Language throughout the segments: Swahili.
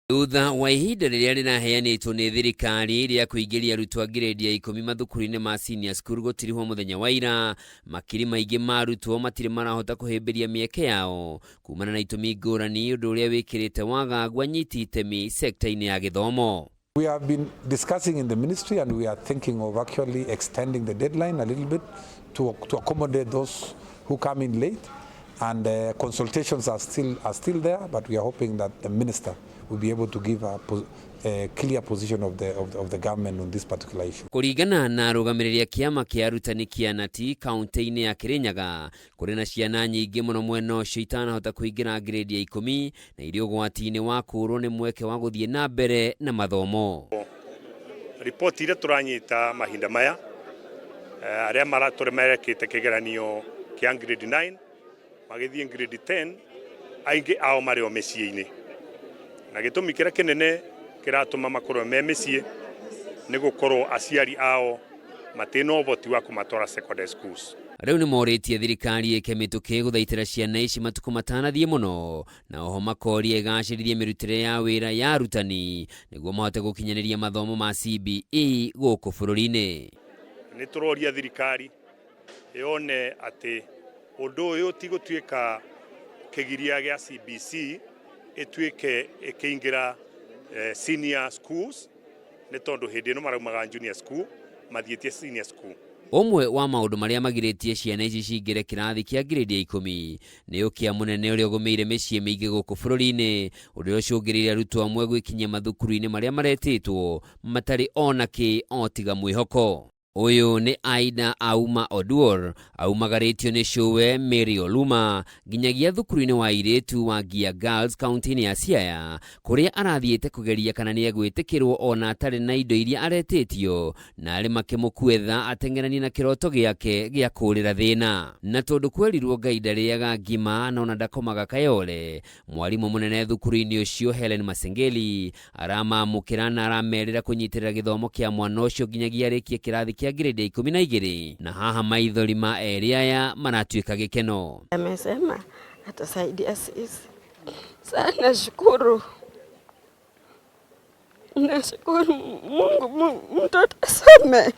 Thutha wa ihinda rĩrĩa rĩraheanĩtwo nĩ thirikari rĩa kũingĩria arutwo a grade ya 10 mathukuru-inĩ ma senior school gũtirihwo mũthenya wa ira, makiri maingĩ ma arutwo matirĩ marahota kũhĩmbĩria mĩeke yao kumana na itũmi ngũrani, ũndũ ũrĩa wĩkĩrĩte wagagu anyiti itemi sector-inĩ ya gĩthomo. We have been discussing in the ministry and we are thinking of actually extending the deadline a little bit to accommodate those who come in late, and consultations are still there, but we are hoping that the minister will be able to give a clear position of the government on this particular issue. Kũringana na arũgamĩrĩri Kiama kĩa ARUTANI KNUT kaunti-inĩ ya Kirinyaga, kũrĩ na ciana nyingĩ mũno mwena ũcio itanahota kũingĩra grade ya 10 na irĩ ũgwati-inĩ wa kũũrwo nĩ mweke wa gũthiĩ na mbere na mathomo. Ripoti ile turanyita mahinda maya arĩa maratũremerekete kĩgeranio kĩa grade 9 magĩthiĩ grade 10 aingi ao marĩ o mĩciĩ-inĩ, na gĩtũmi kĩrĩa kĩnene kĩratũma makorwo me mĩciĩ nĩ gũkorwo aciari ao matina ũhoti wa kũmatwara secondary schools. Rĩu nĩ morĩtie thirikari ĩkĩmĩtũkĩ gũthaitĩra ciana ici matukũ matanathiĩ mũno, na oho makoria ĩgacĩrithie mĩrutĩre ya wĩra ya arutani nĩguo mahote gũkinyanĩria mathomo ma CBE gũkũ bũrũri-inĩ. Nĩ tũroria thirikari yone atĩ ũndũ ũyũ ti gũtuĩka kĩgiria gĩa CBC ĩtuĩke ĩkĩingĩra senior schools, nĩ tondũ hĩndĩ ĩno maraumaga junior school mathiĩtie senior school. Ũmwe wa maũndũ marĩa magirĩtie ciana ici cingĩre kĩrathi kĩa grade ya 10 nĩ ũkĩa mũnene ũrĩa ũgũmĩire mĩciĩ mĩingĩ gũkũ bũrũri-inĩ, ũrĩa ũcũngĩrĩirie arutwo amwe gwĩkinyia mathukuru-inĩ marĩa maretĩtwo matarĩ ona kĩ o tiga mwĩhoko. Uyu ni Aida Auma Oduor, aumagarĩtio nĩ Showe Mary Oluma nginyagia thukuru-inĩ wa airĩtu wa Gia Girls kaunti-inĩ ya Siaya, kũrĩa arathiĩte kũgeria kana nĩ egwĩtĩkĩrwo ona atarĩ na indo iria aretĩtio, na arĩ makĩmũkwetha ateng'eranie na kĩroto gĩake gĩa kũũrĩra thĩna. Na tondũ kwerirwo Ngai ndarĩaga ngima na ona ndakomaga kayole, mwarimũ mũnene thukuru-inĩ ũcio Helen Masengeli aramamũkĩra na aramerĩra kũnyitĩrĩra gĩthomo kĩa mwana ũcio nginyagia arĩkie kĩrathi kĩa grade ya 12, na haha maithori ma ARIA ya manatuĩka gĩkeno. Amesema atasaidia sisi sana. Shukuru, nashukuru Mungu, mtoto asome.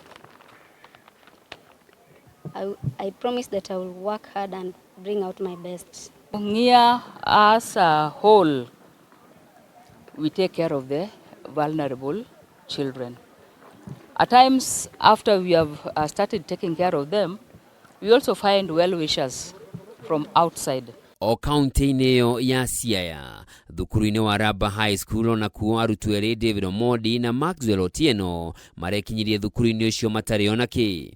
I promise that I will work hard and bring out my best. Here as a whole, we take care of the vulnerable children. At times, after we have started taking care of them, we also find well-wishers from outside. O kaunti-inĩ ĩyo ya Siaya, thukuru-inĩ wa Raba High School ona kuo arutwo erĩ David Omodi na Maxwell Otieno marekinyirie thukuru-inĩ ũcio matarĩ ona kĩ.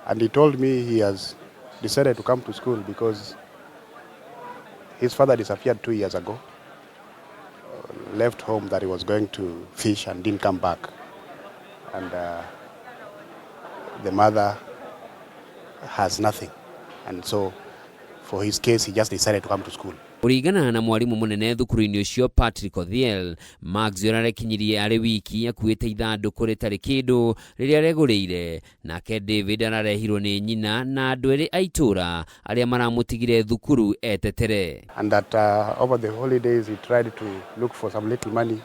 And he told me he has decided to come to school because his father disappeared 2 years ago, left home that he was going to fish and didn't come back. And the mother has nothing, and so for his case he just decided to come to school. Kũringana na mwarimu mũnene thukuru-inĩ ũcio Patrick Othiel, Maxwell arekinyirie arĩ wiki akuĩte ithandũkũ rĩtarĩ kĩndũ rĩrĩa aregũrĩire, nake David ararehirwo nĩ nyina na andũ erĩ a itũũra arĩa maramũtigire thukuru etetere. And that over the holidays he tried to look for some little money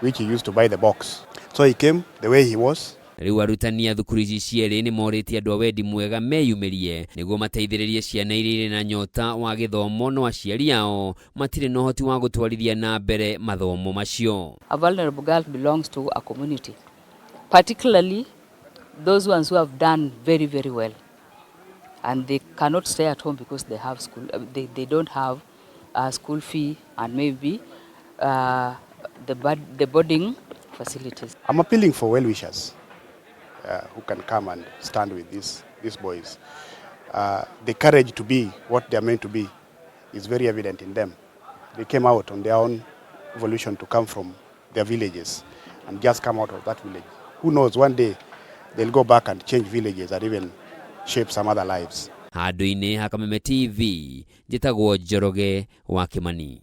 which he used to buy the box. So he came the way he was. Rĩu arutani a thukuru ici cierĩ nĩ morĩtie andũ a wendi mwega meyumĩrie nĩguo mateithĩrĩrie ciana iria irĩ na nyota wa gĩthomo no aciari ao matirĩ na ũhoti wa gũtwarithia na mbere mathomo macio. A vulnerable girl belongs to a community, particularly those ones who have done very, very well, and they cannot stay at home because they have school. They don't have a school fee and maybe the boarding facilities. I'm appealing for well-wishers who can come and stand with these boys. The courage to be what they are meant to be is very evident in them. They came out on their own volition to come from their villages and just come out of that village. Who knows, one day they'll go back and change villages and even shape some other lives. Handũ-inĩ ha Kameme TV, njĩtagwo Njoroge wa Kimani.